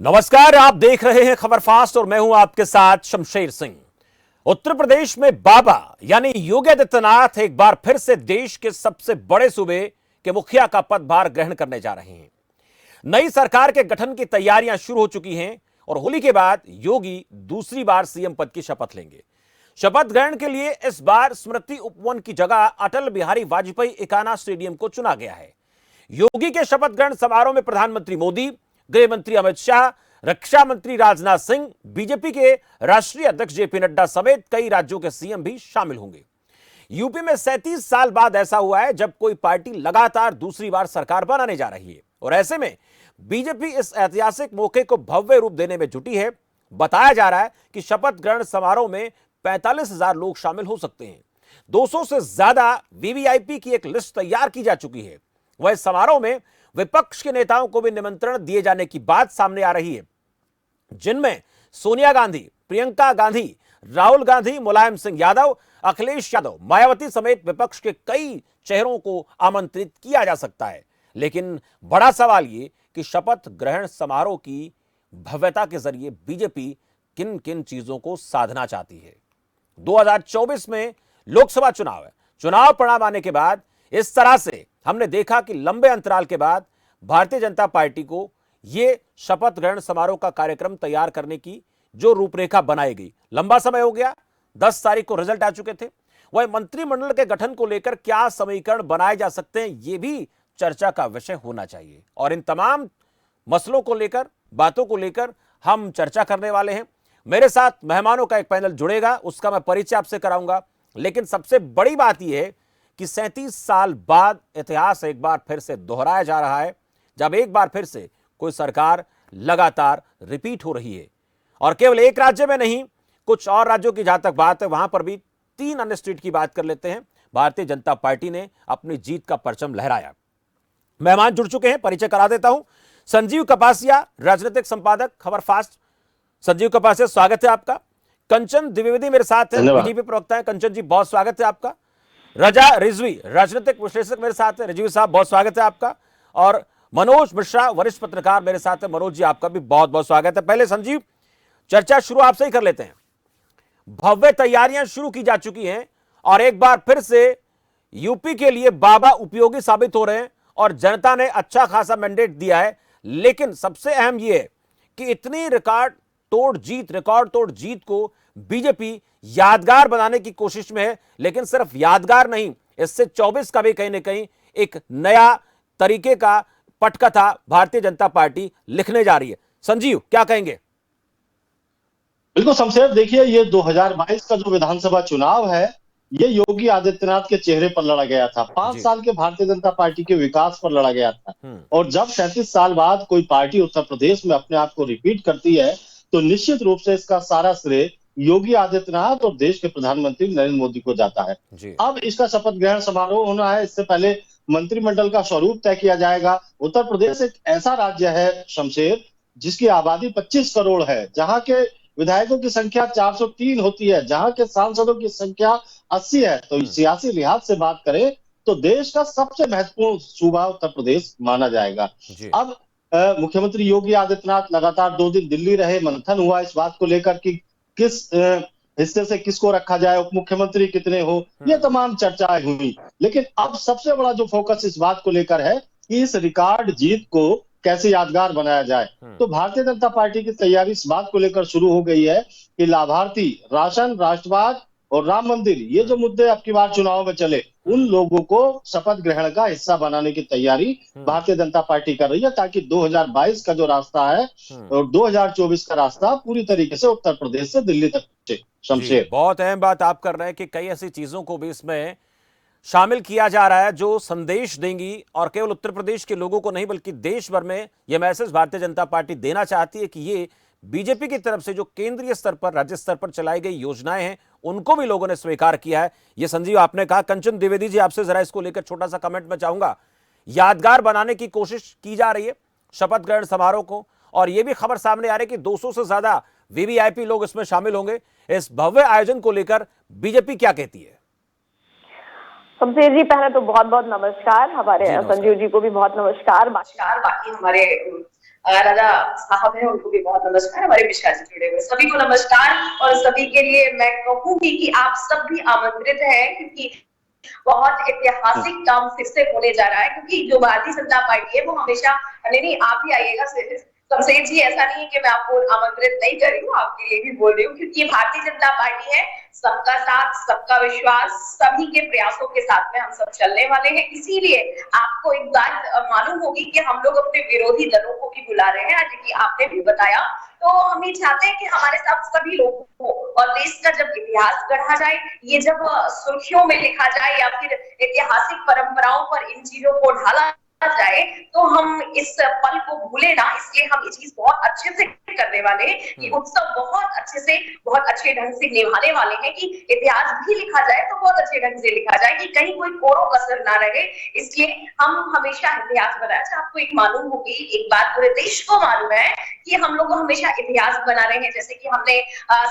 नमस्कार, आप देख रहे हैं खबर फास्ट और मैं हूं आपके साथ शमशेर सिंह। उत्तर प्रदेश में बाबा यानी योगी आदित्यनाथ एक बार फिर से देश के सबसे बड़े सूबे के मुखिया का पदभार ग्रहण करने जा रहे हैं। नई सरकार के गठन की तैयारियां शुरू हो चुकी हैं और होली के बाद योगी दूसरी बार सीएम पद की शपथ लेंगे। शपथ ग्रहण के लिए इस बार स्मृति उपवन की जगह अटल बिहारी वाजपेयी एकाना स्टेडियम को चुना गया है। योगी के शपथ ग्रहण समारोह में प्रधानमंत्री मोदी, गृह मंत्री अमित शाह, रक्षा मंत्री राजनाथ सिंह, बीजेपी के राष्ट्रीय अध्यक्ष जेपी नड्डा समेत कई राज्यों के सीएम भी शामिल होंगे। यूपी में 37 साल बाद ऐसा हुआ है जब कोई पार्टी लगातार दूसरी बार सरकार बनाने जा रही है और ऐसे में बीजेपी इस ऐतिहासिक मौके को भव्य रूप देने में जुटी है। बताया जा रहा है कि शपथ ग्रहण समारोह में 45,000 लोग शामिल हो सकते हैं। 200 से ज्यादा वीवीआईपी की एक लिस्ट तैयार की जा चुकी है। वह समारोह में विपक्ष के नेताओं को भी निमंत्रण दिए जाने की बात सामने आ रही है, जिनमें सोनिया गांधी, प्रियंका गांधी, राहुल गांधी, मुलायम सिंह यादव, अखिलेश यादव, मायावती समेत विपक्ष के कई चेहरों को आमंत्रित किया जा सकता है। लेकिन बड़ा सवाल यह कि शपथ ग्रहण समारोह की भव्यता के जरिए बीजेपी किन किन चीजों को साधना चाहती है। 2024 में लोकसभा चुनाव है। चुनाव परिणाम आने के बाद इस तरह से हमने देखा कि लंबे अंतराल के बाद भारतीय जनता पार्टी को यह शपथ ग्रहण समारोह का कार्यक्रम तैयार करने की जो रूपरेखा बनाई गई, लंबा समय हो गया। 10 तारीख को रिजल्ट आ चुके थे। वह मंत्रिमंडल के गठन को लेकर क्या समीकरण बनाए जा सकते हैं, यह भी चर्चा का विषय होना चाहिए और इन तमाम मसलों को लेकर, बातों को लेकर हम चर्चा करने वाले हैं। मेरे साथ मेहमानों का एक पैनल जुड़ेगा, उसका मैं परिचय आपसे कराऊंगा। लेकिन सबसे बड़ी बात यह है कि 37 साल बाद इतिहास एक बार फिर से दोहराया जा रहा है, जब एक बार फिर से कोई सरकार लगातार रिपीट हो रही है और केवल एक राज्य में नहीं, कुछ और राज्यों की जहां तक बात है वहां पर भी 3 अन्य स्टेट की बात कर लेते हैं। भारतीय जनता पार्टी ने अपनी जीत का परचम लहराया। मेहमान जुड़ चुके हैं, परिचय करा देता हूं। संजीव कपासिया, राजनीतिक संपादक, खबर फास्ट। संजीव कपासिया, स्वागत है आपका। कंचन द्विवेदी मेरे साथ है, बीजेपी प्रवक्ता है। कंचन जी, बहुत स्वागत है आपका। रजा रिजवी, राजनीतिक विश्लेषक मेरे साथ है। रिजवी साहब, बहुत स्वागत है आपका। और मनोज मिश्रा, वरिष्ठ पत्रकार मेरे साथ है। मनोज जी, आपका भी बहुत बहुत स्वागत है। पहले संजीव, चर्चा शुरू आपसे ही कर लेते हैं। भव्य तैयारियां शुरू की जा चुकी हैं और एक बार फिर से यूपी के लिए बाबा उपयोगी साबित हो रहे हैं और जनता ने अच्छा खासा मैंडेट दिया है। लेकिन सबसे अहम यह है कि इतनी रिकॉर्ड तोड़ जीत को बीजेपी यादगार बनाने की कोशिश में है। लेकिन सिर्फ यादगार नहीं, इससे 24 का भी कहीं ना कहीं एक नया तरीके का पटकथा भारतीय जनता पार्टी लिखने जा रही है। संजीव, क्या कहेंगे? बिल्कुल शमशेर, देखिए ये 2022 का जो विधानसभा चुनाव है, ये योगी आदित्यनाथ के चेहरे पर लड़ा गया था। 5 साल के भारतीय जनता पार्टी के विकास पर लड़ा गया था। और जब 37 साल बाद कोई पार्टी उत्तर प्रदेश में अपने आप को रिपीट करती है, तो निश्चित रूप से इसका सारा श्रेय योगी आदित्यनाथ और देश के प्रधानमंत्री नरेंद्र मोदी को जाता है। अब इसका शपथ ग्रहण समारोह होना है, इससे पहले मंत्रिमंडल का स्वरूप तय किया जाएगा। उत्तर प्रदेश एक ऐसा राज्य है शमशेर, जिसकी आबादी 25 करोड़ है, जहां के विधायकों की संख्या 403 होती है, जहां के सांसदों की संख्या 80 है। तो सियासी लिहाज से बात करें तो देश का सबसे महत्वपूर्ण सूबा उत्तर प्रदेश माना जाएगा। अब मुख्यमंत्री योगी आदित्यनाथ लगातार 2 दिन दिल्ली रहे, मंथन हुआ इस बात को लेकर कि किस हिस्से से किसको रखा जाए, उप मुख्यमंत्री कितने हो, ये तमाम चर्चाएं हुई। लेकिन अब सबसे बड़ा जो फोकस इस बात को लेकर है कि इस रिकॉर्ड जीत को कैसे यादगार बनाया जाए। तो भारतीय जनता पार्टी की तैयारी इस बात को लेकर शुरू हो गई है कि लाभार्थी, राशन, राष्ट्रवाद और राम मंदिर, ये जो मुद्दे अब की बार चुनाव में चले, उन लोगों को शपथ ग्रहण का हिस्सा बनाने की तैयारी भारतीय जनता पार्टी कर रही है, ताकि 2022 का जो रास्ता है और 2024 का रास्ता पूरी तरीके से उत्तर प्रदेश से दिल्ली तक पहुंचे। शमशेर, बहुत अहम बात आप कर रहे हैं कि कई ऐसी चीजों को भी इसमें शामिल किया जा रहा है जो संदेश देंगी और केवल उत्तर प्रदेश के लोगों को नहीं बल्कि देश भर में यह मैसेज भारतीय जनता पार्टी देना चाहती है कि ये बीजेपी की तरफ से जो केंद्रीय स्तर पर, राज्य स्तर पर चलाई गई योजनाएं हैं, उनको भी लोगों ने स्वीकार किया है। ये संजीव आपने कहा। कंचन द्विवेदी जी, आपसे जरा इसको लेकर छोटा सा कमेंट मैं चाहूंगा। यादगार बनाने की कोशिश की जा रही है शपथ ग्रहण समारोह को और यह भी खबर सामने आ रही है कि 200 से ज्यादा वीवीआईपी लोग इसमें शामिल होंगे। इस भव्य आयोजन को लेकर बीजेपी क्या कहती है? शमशेर जी, पहले तो बहुत बहुत नमस्कार। हमारे संजीव जी को भी बहुत नमस्कार। बाकी हमारे राजा साहब हैं, उनको भी बहुत नमस्कार। हमारे विशाल से जुड़े हुए सभी को नमस्कार। और सभी के लिए मैं कहूंगी कि आप सब भी आमंत्रित हैं, क्योंकि बहुत ऐतिहासिक काम फिर से होने जा रहा है। क्योंकि जो भारतीय जनता पार्टी है वो हमेशा, नहीं आप भी आइएगा शमशेर जी, ऐसा नहीं है कि मैं आपको आमंत्रित नहीं कर रही हूँ, आपके लिए भी बोल रही हूँ, क्योंकि ये भारतीय जनता पार्टी है। सबका साथ, सबका विश्वास, सभी के प्रयासों के साथ में हम सब चलने वाले हैं। इसीलिए आपको एक बात मालूम होगी कि हम लोग अपने विरोधी दलों को भी बुला रहे हैं, आज कि आपने भी बताया। तो हम ये चाहते हैं कि हमारे साथ सभी लोग हो, और देश का जब इतिहास गढ़ा जाए, ये जब सुर्खियों में लिखा जाए या फिर ऐतिहासिक परंपराओं पर इन चीजों को ढाला जाए, तो हम इस पल को भूले ना। इसलिए हम ये चीज बहुत अच्छे से करने वाले हैं, ये उत्सव बहुत अच्छे से, बहुत अच्छे ढंग से निभाने वाले हैं कि इतिहास भी लिखा जाए तो बहुत अच्छे ढंग से लिखा जाए, कि कहीं कोई कोरो कसर ना रहे। इसलिए हम हमेशा इतिहास बनाए। आपको एक मालूम होगी, एक बात पूरे देश को मालूम है कि हम लोग हमेशा इतिहास बना रहे हैं। जैसे कि हमने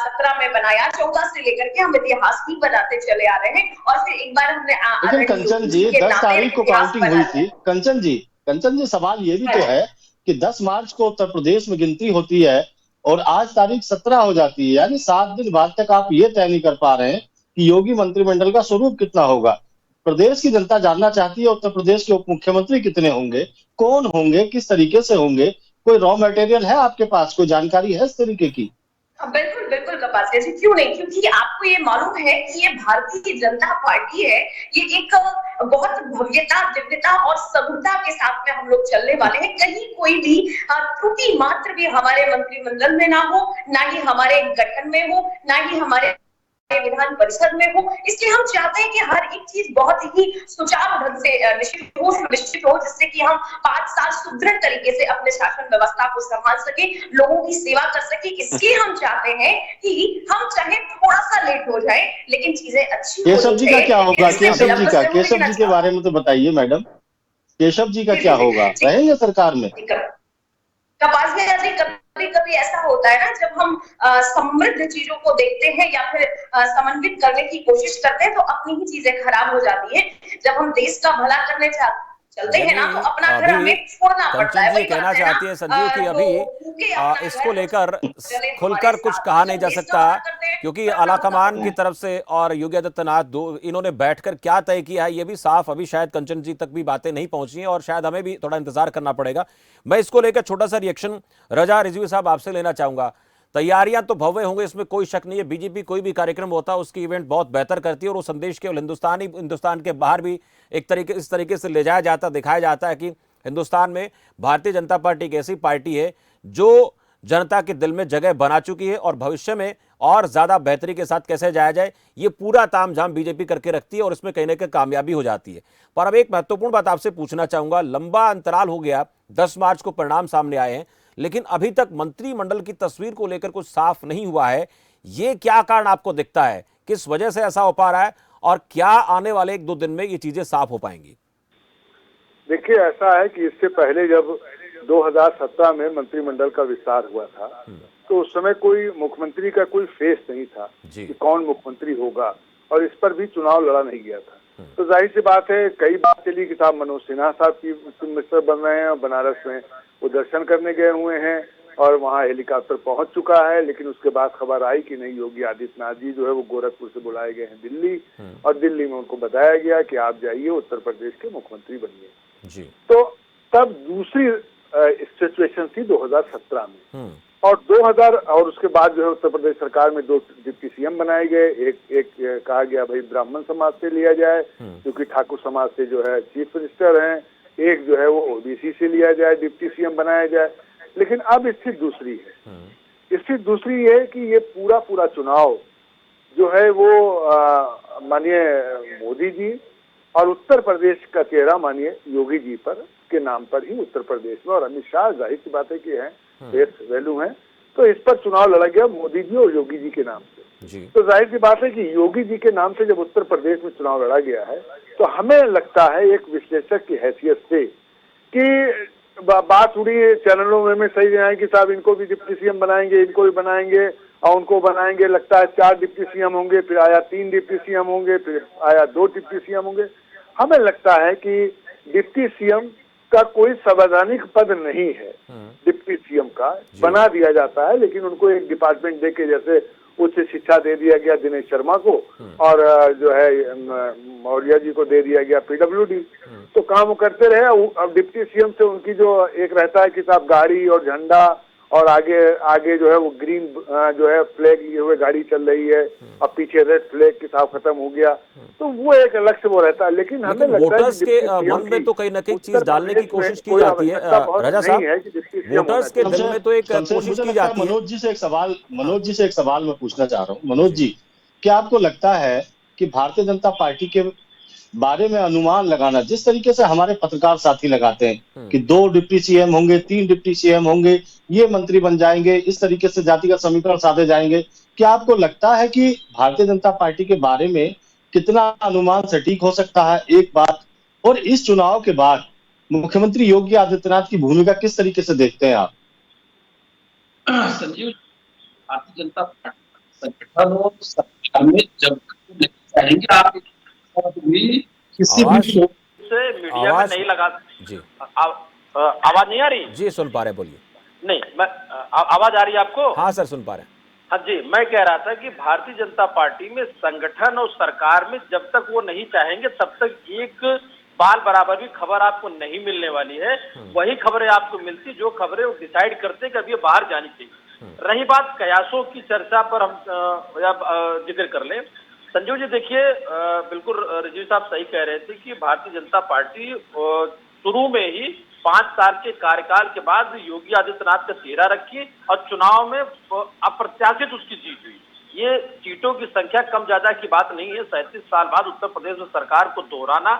17 में बनाया, 14 से लेकर के हम इतिहास ही बनाते चले आ रहे हैं। और फिर एक बार हमने लेकिन कंचन जी 10 तारीख को काउंटिंग हुई थी। कंचन जी सवाल ये भी तो है कि 10 मार्च को उत्तर प्रदेश में गिनती होती है और आज तारीख 17 हो जाती है, यानी 7 दिन बाद तक आप ये तय नहीं कर पा रहे हैं कि योगी मंत्रिमंडल का स्वरूप कितना होगा। प्रदेश की जनता जानना चाहती है उत्तर प्रदेश के उप मुख्यमंत्री कितने होंगे, कौन होंगे, किस तरीके से होंगे। कोई रॉ मटेरियल है आपके पास, कोई जानकारी है इस तरीके की? बिल्कुल बिल्कुल कपासिया जी, क्यों नहीं, क्योंकि आपको ये मालूम है कि ये भारतीय जनता पार्टी है। ये एक बहुत भव्यता, दिव्यता और सभ्यता के साथ में हम लोग चलने वाले हैं। कहीं कोई भी त्रुटि मात्र भी हमारे मंत्रिमंडल में ना हो, ना ही हमारे गठन में हो, ना ही हमारे विधान परिषद में हो। इसलिए हम चाहते हैं कि हर एक चीज बहुत ही सुचारू ढंग से निश्चित हो, जिससे कि हम 5 साल सुदृढ़ तरीके से अपने शासन व्यवस्था को संभाल सके, लोगों की सेवा कर सके। इसलिए हम चाहते हैं कि हम चाहे थोड़ा सा लेट हो जाए, लेकिन चीजें अच्छी केशव जी का क्या होगा? केशव जी के होनी बारे में तो बताइए मैडम, केशव जी का क्या होगा, रहेंगे सरकार में? कपासिया जी, कभी कभी ऐसा होता है ना, जब हम समृद्ध चीजों को देखते हैं या फिर समन्वित करने की कोशिश करते हैं, तो अपनी ही चीजें खराब हो जाती है। जब हम देश का भला करने चलते हैं ना, तो अपना घर हमें छोड़ना पड़ता है। कंचन जी कहना चाहती है संजीव कि अभी इसको लेकर खुलकर कुछ कहा नहीं जा सकता, क्योंकि आलाकमान की तरफ से और योगी आदित्यनाथ दो इन्होंने बैठकर क्या तय किया है ये भी साफ अभी शायद कंचन जी तक भी बातें नहीं पहुंची हैं, और शायद हमें भी थोड़ा इंतजार करना पड़ेगा। मैं इसको लेकर छोटा सा रिएक्शन रजा रिजवी साहब आपसे लेना चाहूंगा। तैयारियां तो भव्य होंगे, इसमें कोई शक नहीं है। बीजेपी कोई भी कार्यक्रम होता है उसकी इवेंट बहुत बेहतर करती है, और वो संदेश केवल हिंदुस्तान के बाहर भी इस तरीके से ले जाया जाता, दिखाया जाता है कि हिंदुस्तान में भारतीय जनता पार्टी एक ऐसी पार्टी है जो जनता के दिल में जगह बना चुकी है, और भविष्य में और ज्यादा बेहतरी के साथ कैसे जाया जाए ये पूरा तामझाम बीजेपी करके रखती है, और इसमें कहीं ना कहीं कामयाबी हो जाती है। पर अब एक महत्वपूर्ण बात आपसे पूछना चाहूंगा। लंबा अंतराल हो गया, 10 मार्च को परिणाम सामने आए हैं, लेकिन अभी तक मंत्रिमंडल की तस्वीर को लेकर कुछ साफ नहीं हुआ है। ये क्या कारण आपको दिखता है, किस वजह से ऐसा हो पा रहा है, और क्या आने वाले 1-2 दिन में ये चीजें साफ हो पाएंगी? देखिए, ऐसा है कि इससे पहले जब 2017 में मंत्रिमंडल का विस्तार हुआ था, तो उस समय कोई मुख्यमंत्री का कोई फेस नहीं था कि कौन मुख्यमंत्री होगा, और इस पर भी चुनाव लड़ा नहीं गया था। तो जाहिर सी बात है, कई बात चली कि साहब मनोज सिन्हा साहब की मिनिस्टर बन रहे हैं, और बनारस में वो दर्शन करने गए हुए हैं, और वहाँ हेलीकॉप्टर पहुंच चुका है। लेकिन उसके बाद खबर आई कि नहीं, योगी आदित्यनाथ जी जो है वो गोरखपुर से बुलाए गए हैं दिल्ली, और दिल्ली में उनको बताया गया कि आप जाइए उत्तर प्रदेश के मुख्यमंत्री बनिए। तो तब दूसरी सिचुएशन थी 2017 में, और 2000 और उसके बाद जो है उत्तर प्रदेश सरकार में 2 डिप्टी सीएम बनाए गए। एक कहा गया भाई ब्राह्मण समाज से लिया जाए, क्योंकि ठाकुर समाज से जो है चीफ मिनिस्टर हैं। एक जो है वो ओबीसी से लिया जाए, डिप्टी सीएम बनाया जाए। लेकिन अब स्थिति दूसरी है। स्थिति दूसरी है कि ये पूरा चुनाव जो है वो माननीय मोदी जी और उत्तर प्रदेश का चेहरा माननीय योगी जी पर के नाम पर ही उत्तर प्रदेश में, और अमित शाह जाहिर सी बात है कि है फेस वैल्यू है, तो इस पर चुनाव लड़ा गया मोदी जी और योगी जी के नाम से। तो जाहिर सी बात है कि योगी जी के नाम से जब उत्तर प्रदेश में चुनाव लड़ा गया है, तो हमें लगता है एक विश्लेषक की हैसियत से कि बात उड़ी चैनलों में सही है कि साहब इनको भी डिप्टी सीएम बनाएंगे, इनको भी बनाएंगे, और उनको बनाएंगे, लगता है 4 डिप्टी सीएम होंगे, फिर आया 3 डिप्टी सीएम होंगे, फिर आया 2 डिप्टी सीएम होंगे। हमें लगता है कि डिप्टी सीएम का कोई संवैधानिक पद नहीं है। डिप्टी का बना दिया जाता है, लेकिन उनको एक डिपार्टमेंट दे के, जैसे उच्च शिक्षा दे दिया गया दिनेश शर्मा को और जो है मौर्य जी को दे दिया गया पीडब्ल्यूडी, तो काम करते रहे। अब डिप्टी सीएम से उनकी जो एक रहता है कि साहब गाड़ी और झंडा और आगे आगे जो है वो ग्रीन जो है फ्लैग लिए हुए गाड़ी चल रही है, अब पीछे रेड फ्लैग के साथ खत्म हो गया, तो वो एक लक्ष्य वो रहता है। लेकिन हमें लगता है वोटर्स के मन में तो कहीं ना कहीं चीज डालने की कोशिश की जाती है राजा साहब, वोटर्स के दिल में तो एक कोशिश की जाती है। मनोज जी से एक सवाल मैं पूछना चाह रहा हूँ। मनोज जी, क्या आपको लगता है कि भारतीय जनता पार्टी के बारे में अनुमान लगाना, जिस तरीके से हमारे पत्रकार साथी लगाते हैं कि 2 डिप्टी सीएम होंगे, 3 डिप्टी सीएम होंगे, ये मंत्री बन जाएंगे, इस तरीके से जातिगत समीकरण साधे जाएंगे, क्या आपको लगता है कि भारतीय जनता पार्टी के बारे में कितना अनुमान सटीक हो सकता है? एक बात, और इस चुनाव के बाद मुख्यमंत्री योगी आदित्यनाथ की भूमिका किस तरीके से देखते हैं आप? संजीव, भारतीय जनता पार्टी संगठन और सरकार में जब चाहेंगे आप किसी भी से मीडिया में नहीं लगा जी। आवाज नहीं आ रही जी? सुन पा रहे, बोलिए। नहीं, मैं आवाज आ रही है आपको? हाँ सर, सुन पा रहे। हाँ जी, मैं कह रहा था कि भारतीय जनता पार्टी में संगठन और सरकार में जब तक वो नहीं चाहेंगे तब तक एक बाल बराबर भी खबर आपको नहीं मिलने वाली है। वही खबरें आपको मिलती जो खबरें वो डिसाइड करते कि अब ये बाहर जानी चाहिए। रही बात कयासों की चर्चा पर हम जिक्र कर लें। संजीव जी देखिए, बिल्कुल राजीव साहब सही कह रहे थे कि भारतीय जनता पार्टी शुरू में ही 5 साल के कार्यकाल के बाद योगी आदित्यनाथ का चेहरा रखी और चुनाव में अप्रत्याशित उसकी जीत हुई। ये सीटों की संख्या कम ज्यादा की बात नहीं है। 37 साल बाद उत्तर प्रदेश में सरकार को दोहराना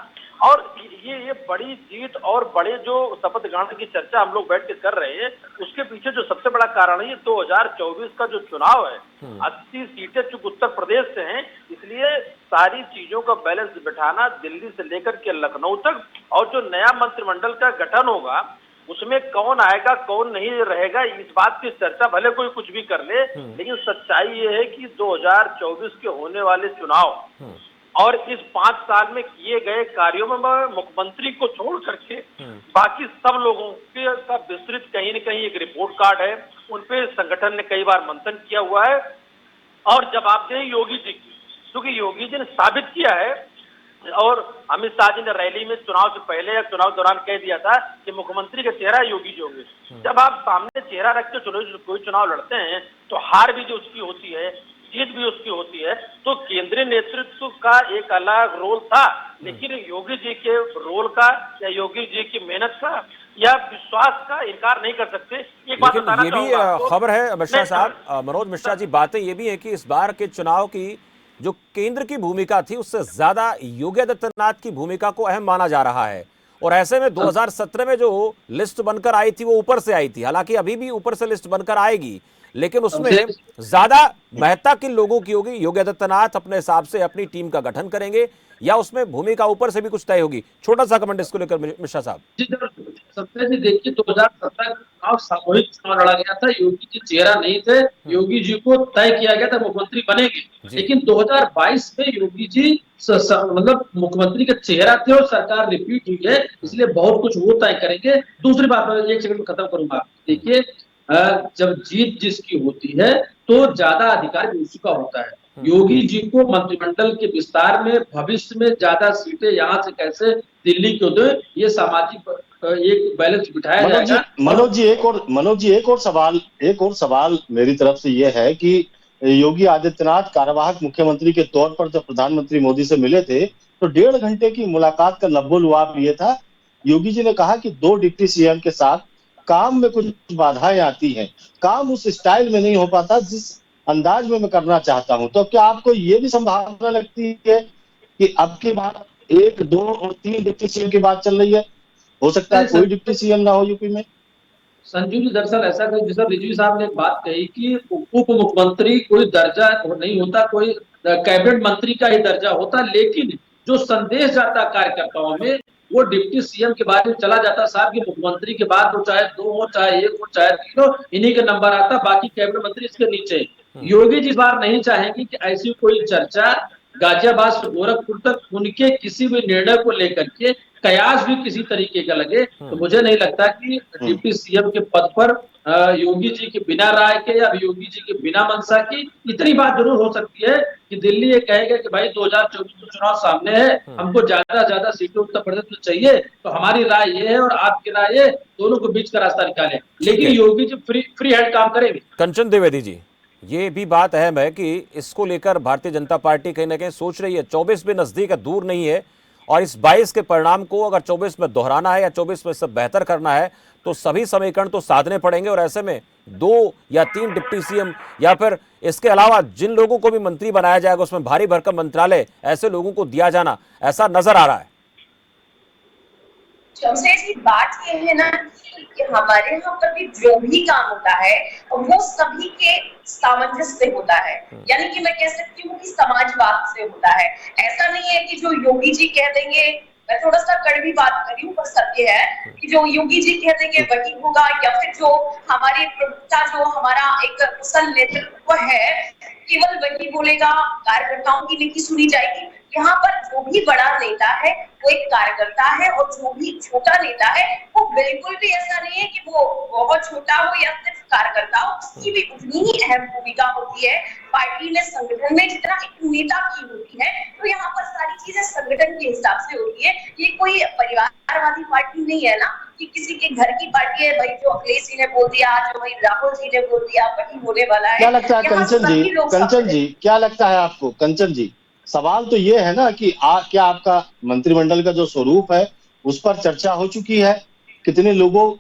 और ये बड़ी जीत और बड़े जो शपथ ग्रहण की चर्चा हम लोग बैठ के कर रहे हैं, उसके पीछे जो सबसे बड़ा कारण है ये 2024 का जो चुनाव है। 80 सीटें चूंकि उत्तर प्रदेश से हैं, इसलिए सारी चीजों का बैलेंस बिठाना दिल्ली से लेकर के लखनऊ तक, और जो नया मंत्रिमंडल का गठन होगा उसमें कौन आएगा कौन नहीं रहेगा, इस बात की चर्चा भले कोई कुछ भी कर ले, लेकिन सच्चाई ये है कि 2024 के होने वाले चुनाव और इस 5 साल में किए गए कार्यों में मुख्यमंत्री को छोड़ करके बाकी सब लोगों के का विस्तृत कहीं न कहीं एक रिपोर्ट कार्ड है। उन पे संगठन ने कई बार मंथन किया हुआ है और जवाब दें योगी जी की, क्योंकि योगी जी ने साबित किया है और अमित शाह जी ने रैली में चुनाव से पहले या चुनाव दौरान कह दिया था कि मुख्यमंत्री का चेहरा योगी जी होंगे। जब आप सामने चेहरा रख के कोई चुनाव लड़ते हैं तो हार भी जो उसकी होती है, जीत भी उसकी होती है। तो केंद्रीय नेतृत्व का एक अलग रोल था, लेकिन योगी जी के रोल का या योगी जी की मेहनत का या विश्वास का इनकार नहीं कर सकते। एक बात बताना चाहूंगा, ये भी खबर है मिश्रा साहब, मनोज मिश्रा जी, बातें ये भी है कि इस बार के चुनाव की जो केंद्र की भूमिका थी उससे ज्यादा योगी आदित्यनाथ की भूमिका को अहम माना जा रहा है। और ऐसे में 2017 में जो लिस्ट बनकर आई थी वो ऊपर से आई थी, हालांकि अभी भी ऊपर से लिस्ट बनकर आएगी, लेकिन उसमें ज्यादा महत्ता किन लोगों की होगी? योगी आदित्यनाथ अपने हिसाब से अपनी टीम का गठन करेंगे या उसमें भूमिका ऊपर से भी कुछ तय होगी? छोटा सा कमेंट इसको लेकर मिश्रा साहब। सत्य जी देखिए, 2017 का चुनाव सामूहिक चुनाव लड़ा गया था, योगी जी चेहरा नहीं थे, योगी जी को तय किया गया था मुख्यमंत्री बनेंगे, लेकिन 2022 में योगी जी मतलब मुख्यमंत्री का चेहरा थे और सरकार रिपीट हुई है, इसलिए बहुत कुछ वो तय करेंगे। दूसरी बात मैं एक सेकंड में खत्म करूंगा। देखिए, जब जीत जिसकी होती है तो ज्यादा अधिकार भी उसी का होता है। योगी जी को मंत्रिमंडल के विस्तार में भविष्य में ज्यादा सीटें यहाँ से कैसे दिल्ली को दे, ये सामाजिक एक बैलेंस बिठाया जाएगा। मनोज जी एक और सवाल मेरी तरफ से ये है कि योगी आदित्यनाथ कार्यवाहक मुख्यमंत्री के तौर पर जब प्रधानमंत्री मोदी से मिले थे तो 1.5 घंटे की मुलाकात का लबोलुआब ये था, योगी जी ने कहा कि 2 डिप्टी सीएम के साथ काम में कुछ बाधाएं आती हैं, काम उस स्टाइल में नहीं हो पाता जिस अंदाज में मैं करना चाहता हूं। तो क्या आपको ये भी संभावना लगती है कि अब के बाद 1, 2 और 3 डिप्टी सीएम की बात चल रही है, हो सकता है कोई डिप्टी सीएम ना हो यूपी में? संजीव जी, दरअसल ऐसा जैसा रिजवी साहब ने एक बात कही कि उप मुख्यमंत्री कोई दर्जा नहीं होता, कोई कैबिनेट मंत्री का ही दर्जा होता, लेकिन जो संदेश जाता कार्यकर्ताओं में वो डिप्टी सीएम के बारे में चला जाता साहब कि मुख्यमंत्री के बाद वो चाहे 2 हो, चाहे 1 हो, चाहे 3 हो, इन्हीं के नंबर आता, बाकी कैबिनेट मंत्री इसके नीचे। योगी जी इस बार नहीं चाहेंगे कि ऐसी कोई चर्चा गाजियाबाद से गोरखपुर तक उनके किसी भी निर्णय को लेकर के कयास भी किसी तरीके का लगे तो मुझे नहीं लगता कि डिप्टी सीएम के पद पर योगी जी के बिना राय के या योगी जी के बिना मंशा की इतनी बात जरूर हो सकती है कि दिल्ली ये कहेगा कि भाई 2024 में चुनाव सामने है, हमको ज्यादा सीटें उत्तर प्रदेश में चाहिए, तो हमारी राय ये है और आपकी राय ये, दोनों को बीच का रास्ता निकालें। लेकिन योगी जी फ्री हैंड काम करेंगे। कंचन द्विवेदी जी, ये भी बात अहम है कि इसको लेकर भारतीय जनता पार्टी कहीं ना कहीं सोच रही है। 24 भी नजदीक है, दूर नहीं है, और इस 22 के परिणाम को अगर 24 में दोहराना है या 24 में सब बेहतर करना है तो सभी समीकरण तो साधने पड़ेंगे। और ऐसे में 2 या 3 डिप्टी सीएम या फिर इसके अलावा जिन लोगों को भी मंत्री बनाया जाएगा उसमें भारी भरकम मंत्रालय ऐसे लोगों को दिया जाना ऐसा नजर आ रहा है। शमशेर, बात ये है ना कि हमारे यहाँ पर भी जो भी काम होता है वो सभी के सामंजस्य से होता है, यानी कि मैं कह सकती हूँ कि समाजवाद से होता है। ऐसा नहीं है कि जो योगी जी कह देंगे, मैं थोड़ा सा कड़वी बात कर रही हूँ पर सत्य है कि जो योगी जी कह देंगे वही होगा, या फिर जो हमारे प्रवक्ता जो हमारा एक कुशल नेतृत्व है केवल वही बोलेगा, कार्यकर्ताओं की नीति सुनी जाएगी। यहाँ पर जो भी बड़ा नेता है वो एक कार्यकर्ता है और जो भी छोटा नेता है वो बिल्कुल भी ऐसा नहीं है कि वो बहुत छोटा हो या सिर्फ कार्यकर्ता हो, उसकी भी उतनी ही अहम भूमिका होती है पार्टी में, संगठन में जितना एक नेता की होती है। तो यहाँ पर सारी चीजें संगठन के हिसाब से होती है। ये कोई परिवारवादी पार्टी नहीं है ना कि किसी के घर की पार्टी है, भाई जो अखिलेश जी ने बोल दिया, जो भाई राहुल जी ने बोल दिया वही होने वाला है। क्या लगता है कंचन जी, क्या लगता है आपको कंचन जी? सवाल तो ये है ना कि क्या आपका मंत्रिमंडल का जो स्वरूप है उस पर चर्चा हो चुकी है? कितने लोगों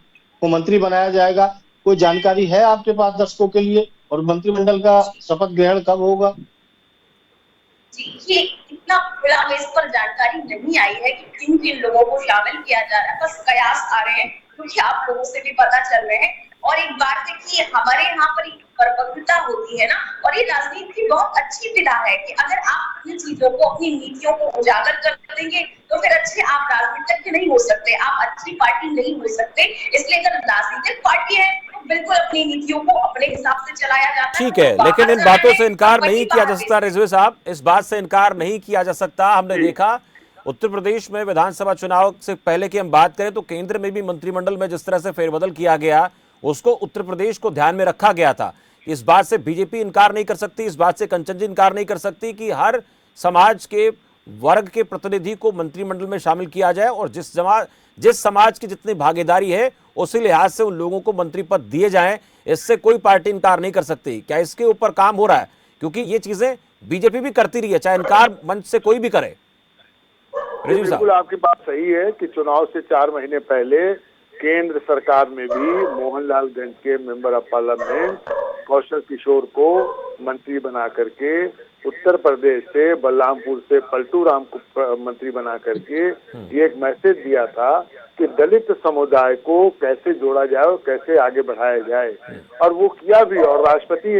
को मंत्री बनाया जाएगा, कोई जानकारी है आपके पास दर्शकों के लिए? और मंत्रिमंडल का शपथ ग्रहण कब होगा? जी, ये इतना खुला में इस पर जानकारी नहीं आई है कि किन किन लोगों को शामिल किया जा रहा है, बस कयास आ रहे हैं क्योंकि आप लोगों से भी पता चल रहे हैं। और एक बात देखिए, हमारे यहाँ पर परिपक्वता होती है ना, और ये राजनीति की बहुत अच्छी विधा है कि अगर आप अपनी चीजों को, अपनी नीतियों को उजागर कर देंगे तो फिर अच्छे आप राजनीतिज्ञ नहीं हो सकते, आप अच्छी पार्टी नहीं हो सकते। इसलिए अगर राजनीतिक पार्टी है तो बिल्कुल अपनी नीतियों को अपने हिसाब से चलाया जाता है। ठीक है, लेकिन इन बातों से इनकार नहीं किया जा सकता रिजवी साहब, इस बात से इनकार नहीं किया जा सकता। हमने देखा उत्तर प्रदेश में विधानसभा चुनाव से पहले की हम बात करें तो केंद्र में भी मंत्रिमंडल में जिस तरह से फेरबदल किया गया उसको उत्तर प्रदेश को ध्यान में रखा गया था। इस बात से बीजेपी इनकार नहीं कर सकती, इस बात से कंचन जी इनकार नहीं कर सकती कि हर समाज के वर्ग के प्रतिनिधि को मंत्रिमंडल में शामिल किया जाए और जिस समाज की जितनी भागीदारी है उसी लिहाज से उन लोगों को मंत्री पद दिए जाएं। इससे कोई पार्टी इनकार नहीं कर सकती। क्या इसके ऊपर काम हो रहा है? क्योंकि ये चीजें बीजेपी भी करती रही है, चाहे इनकार मंच से कोई भी करे। बिल्कुल आपकी बात सही है कि चुनाव से 4 महीने पहले केंद्र सरकार में भी मोहनलालगंज के member of parliament Kaushal Kishore को मंत्री बना करके, उत्तर प्रदेश से बलरामपुर से पलटू राम को मंत्री बना करके ये एक मैसेज दिया था कि दलित समुदाय को कैसे जोड़ा जाए और कैसे आगे बढ़ाया जाए, और वो किया भी। और राष्ट्रपति,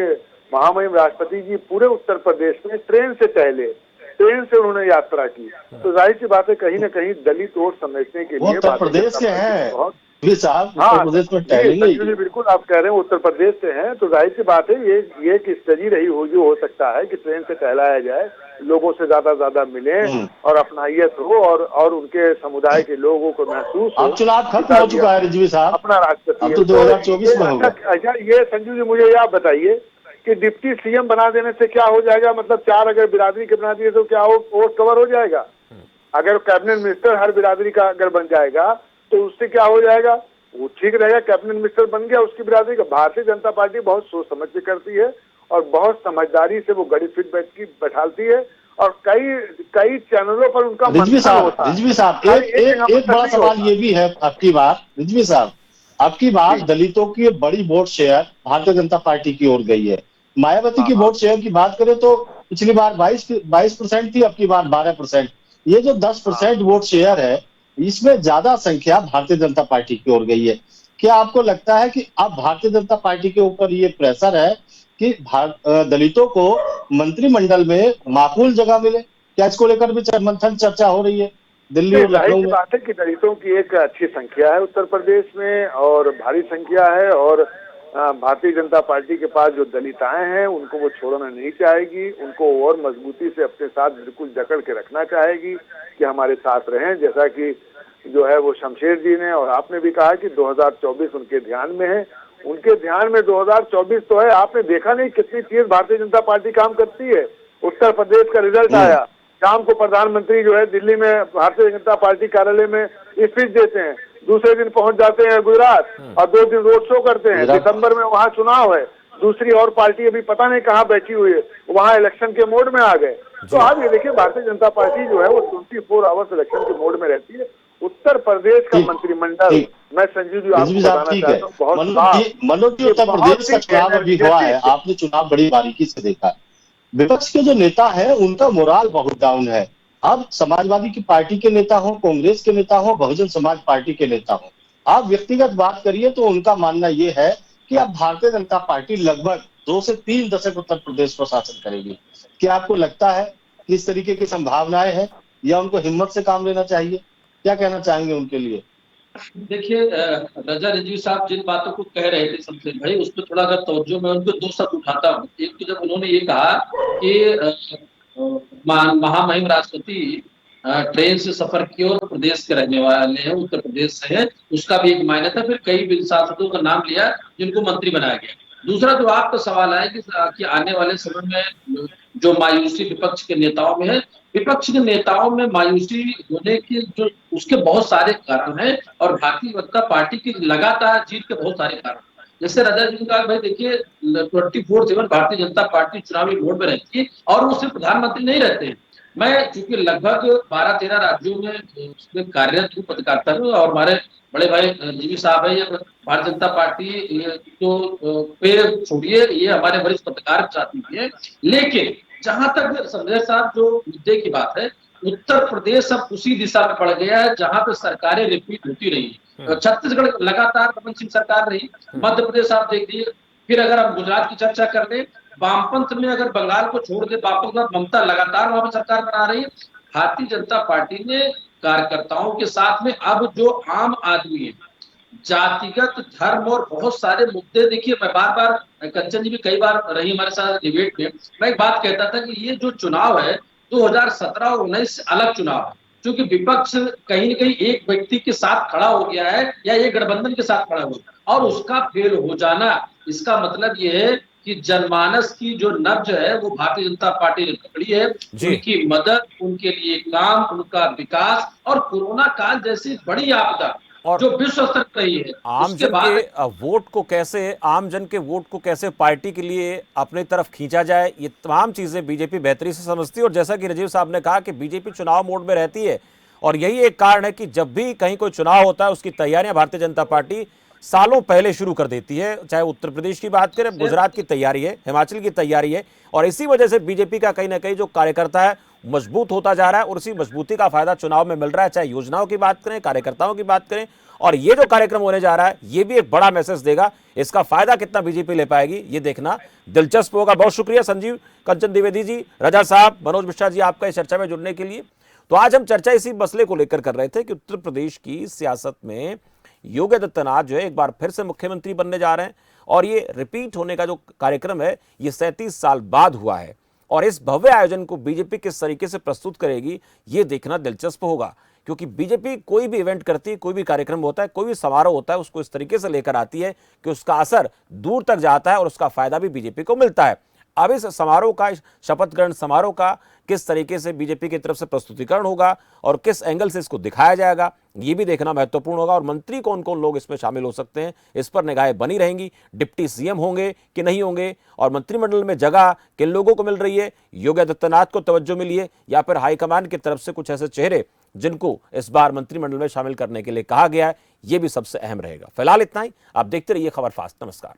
महामहिम राष्ट्रपति जी पूरे उत्तर प्रदेश में ट्रेन से उन्होंने यात्रा की। तो जाहिर सी बात है कहीं ना कहीं दलित वोट समझने के लिए उत्तर प्रदेश के हैं साहब, हाँ, उत्तर प्रदेश में टहलेंगे। बिल्कुल आप कह रहे हैं उत्तर प्रदेश से हैं, तो जाहिर सी बात है ये एक स्टडी रही हो सकता है कि ट्रेन से टहलाया जाए, लोगों से ज्यादा मिले और अपनाइयत हो और उनके समुदाय के लोगों को महसूस हो। अब चुनाव खत्म हो चुका है रिजवी साहब, अपना राष्ट्रपति, अब तो 2024 में होगा। अच्छा ये संजू जी मुझे आप बताइए कि डिप्टी सीएम बना देने से क्या हो जाएगा? मतलब 4 अगर बिरादरी के बना दिए तो क्या वोट कवर हो जाएगा? अगर कैबिनेट मिनिस्टर हर बिरादरी का अगर बन जाएगा तो उससे क्या हो जाएगा? वो ठीक रहेगा, कैबिनेट मिनिस्टर बन गया उसकी बिरादरी का। भारतीय जनता पार्टी बहुत सोच समझ के करती है और बहुत समझदारी से वो गड़ी फिट बैठालती है और कई चैनलों पर उनका रिजवी साहब एक बड़ा सवाल ये भी है आपकी बात, रिजवी साहब आपकी बात दलितों की बड़ी vote share Bharatiya Janata party की ओर गई है। मायावती की वोट शेयर की बात करें तो पिछली बार 22% थी, अब की बार 12%। ये जो 10% वोट शेयर है इसमें ज्यादा संख्या भारतीय जनता पार्टी की ओर गई है। क्या आपको लगता है कि अब भारतीय जनता पार्टी के ऊपर ये प्रेशर है कि दलितों को मंत्रिमंडल में माकूल जगह मिले? क्या इसको लेकर भी मंथन चर्चा हो रही है दिल्ली और लखनऊ में? बात है कि दलितों की एक अच्छी संख्या है उत्तर प्रदेश में और भारी संख्या है, और भारतीय जनता पार्टी के पास जो दलिताएं हैं उनको वो छोड़ना नहीं चाहेगी, उनको और मजबूती से अपने साथ बिल्कुल जकड़ के रखना चाहेगी कि हमारे साथ रहें। जैसा कि जो है वो शमशेर जी ने और आपने भी कहा कि 2024 उनके ध्यान में है। उनके ध्यान में 2024 तो है, आपने देखा नहीं कितनी तेज भारतीय जनता पार्टी काम करती है। उत्तर प्रदेश का रिजल्ट आया, शाम को प्रधानमंत्री जो है दिल्ली में भारतीय जनता पार्टी कार्यालय में स्पीच देते हैं, दूसरे दिन पहुंच जाते हैं गुजरात और 2 दिन रोड शो करते हैं। दिसंबर में वहां चुनाव है, दूसरी और पार्टी अभी पता नहीं कहाँ बैठी हुई है, वहां इलेक्शन के मोड में आ गए। तो आप ये देखिए भारतीय जनता पार्टी जो है वो 24 आवर्स इलेक्शन के मोड में रहती है। उत्तर प्रदेश का मंत्रिमंडल, मैं संजीव जी आपको बताना चाहता हूँ, बहुत मनोज जी, उत्तर प्रदेश का चुनाव अभी हुआ है, आपने चुनाव बड़ी बारीकी से देखा है। विपक्ष के जो नेता है उनका मोराल बहुत डाउन है। अब समाजवादी की पार्टी के नेता हो, कांग्रेस के नेता हो, बहुजन समाज पार्टी के नेता हो, आप व्यक्तिगत बात करिए तो उनका मानना ये है कि अब भारतीय जनता पार्टी लगभग 2 से 3 दशक उत्तर प्रदेश को शासन करेगी। क्या आपको लगता है कि इस तरीके की संभावनाएं हैं या उनको हिम्मत से काम लेना चाहिए? क्या कहना चाहेंगे उनके लिए? देखिए रजा रिजवी साहब जिन बातों को कह रहे थे शमशेर भाई, उस पर थोड़ा अगर तवज्जो मैं उनको 2 शब्द उठाता हूँ। एक तो जब उन्होंने ये कहा कि महामहिम राष्ट्रपति ट्रेन से सफर किए और प्रदेश के रहने वाले हैं, उत्तर प्रदेश से है, उसका भी एक मायने था। फिर कई सांसदों का नाम लिया जिनको मंत्री बनाया गया। दूसरा जो आपका सवाल है कि आने वाले समय में जो मायूसी विपक्ष के नेताओं में है, विपक्ष के नेताओं में मायूसी होने के जो उसके बहुत सारे कारण हैं और भारतीय जनता पार्टी की लगातार जीत के बहुत सारे कारण। जैसे रजा जी ने कहा भाई देखिए 24/7 भारतीय जनता पार्टी चुनावी मोड में रहती है और वो सिर्फ प्रधानमंत्री नहीं रहते हैं। मैं चूंकि लगभग 12-13 राज्यों में कार्यरत हूँ पत्रकारिता में, और हमारे बड़े भाई जीवी साहब है, ये भारतीय जनता पार्टी तो पे छोड़िए, ये हमारे वरिष्ठ पत्रकार साथी भी है। लेकिन जहां तक संजय साहब जो मुद्दे की बात है, उत्तर प्रदेश अब उसी दिशा में बढ़ गया है जहां पे सरकारें रिपीट होती रही। छत्तीसगढ़ लगातार रमन सिंह सरकार रही, मध्य प्रदेश आप देखिए, फिर अगर हम गुजरात की चर्चा कर ले, वामपंथ में अगर बंगाल को छोड़ दे, वामपंथ ममता लगातार वहां पर सरकार बना रही है। भारतीय जनता पार्टी ने कार्यकर्ताओं के साथ में अब जो आम आदमी है, जातिगत धर्म और बहुत सारे मुद्दे, देखिए मैं बार बार, कंचन जी भी कई बार रही हमारे साथ डिबेट में, मैं एक बात कहता था कि ये जो चुनाव है 2017 और 19 से अलग चुनाव है, क्योंकि विपक्ष कहीं न कहीं एक व्यक्ति के साथ खड़ा हो गया है या एक गठबंधन के साथ खड़ा हो गया और उसका फेल हो जाना, इसका मतलब ये है कि जनमानस की जो नब्ज है वो भारतीय जनता पार्टी ने पकड़ी है। उनकी मदद, उनके लिए काम, उनका विकास और कोरोना काल जैसी बड़ी आपदा और जो विश्व स्तर पर रही है, आम जन के वोट को कैसे, आम जन के वोट को कैसे पार्टी के लिए अपनी तरफ खींचा जाए, ये तमाम चीजें बीजेपी बेहतरी से समझती है। और जैसा कि राजीव साहब ने कहा कि बीजेपी चुनाव मोड में रहती है और यही एक कारण है कि जब भी कहीं कोई चुनाव होता है उसकी तैयारियां भारतीय जनता पार्टी सालों पहले शुरू कर देती है। चाहे उत्तर प्रदेश की बात करें, गुजरात की तैयारी है, हिमाचल की तैयारी है, और इसी वजह से बीजेपी का कहीं ना कहीं जो कार्यकर्ता है मजबूत होता जा रहा है और उसी मजबूती का फायदा चुनाव में मिल रहा है। चाहे योजनाओं की बात करें, कार्यकर्ताओं की बात करें, और ये जो कार्यक्रम होने जा रहा है ये भी एक बड़ा मैसेज देगा। इसका फायदा कितना बीजेपी ले पाएगी ये देखना दिलचस्प होगा। बहुत शुक्रिया संजीव, कंचन द्विवेदी जी, रजा साहब, मनोज मिश्रा जी आपका इस चर्चा में जुड़ने के लिए। तो आज हम चर्चा इसी मसले को लेकर कर रहे थे कि उत्तर प्रदेश की सियासत में योगी आदित्यनाथ जो है एक बार फिर से मुख्यमंत्री बनने जा रहे हैं और ये रिपीट होने का जो कार्यक्रम है ये 37 साल बाद हुआ है और इस भव्य आयोजन को बीजेपी किस तरीके से प्रस्तुत करेगी ये देखना दिलचस्प होगा, क्योंकि बीजेपी कोई भी इवेंट करती है, कोई भी कार्यक्रम होता है, कोई भी समारोह होता है, उसको इस तरीके से लेकर आती है कि उसका असर दूर तक जाता है और उसका फायदा भी बीजेपी को मिलता है। अब इस समारोह का, शपथ ग्रहण समारोह का किस तरीके से बीजेपी की तरफ से प्रस्तुतिकरण होगा और किस एंगल से इसको दिखाया जाएगा ये भी देखना महत्वपूर्ण होगा। और मंत्री कौन कौन लोग इसमें शामिल हो सकते हैं इस पर निगाहें बनी रहेंगी। डिप्टी सीएम होंगे कि नहीं होंगे और मंत्रिमंडल में जगह किन लोगों को मिल रही है, योगी आदित्यनाथ को तवज्जो मिली है या फिर हाईकमान की तरफ से कुछ ऐसे चेहरे जिनको इस बार मंत्रिमंडल में शामिल करने के लिए कहा गया है, ये भी सबसे अहम रहेगा। फिलहाल इतना ही, आप देखते रहिए खबर फास्ट। नमस्कार।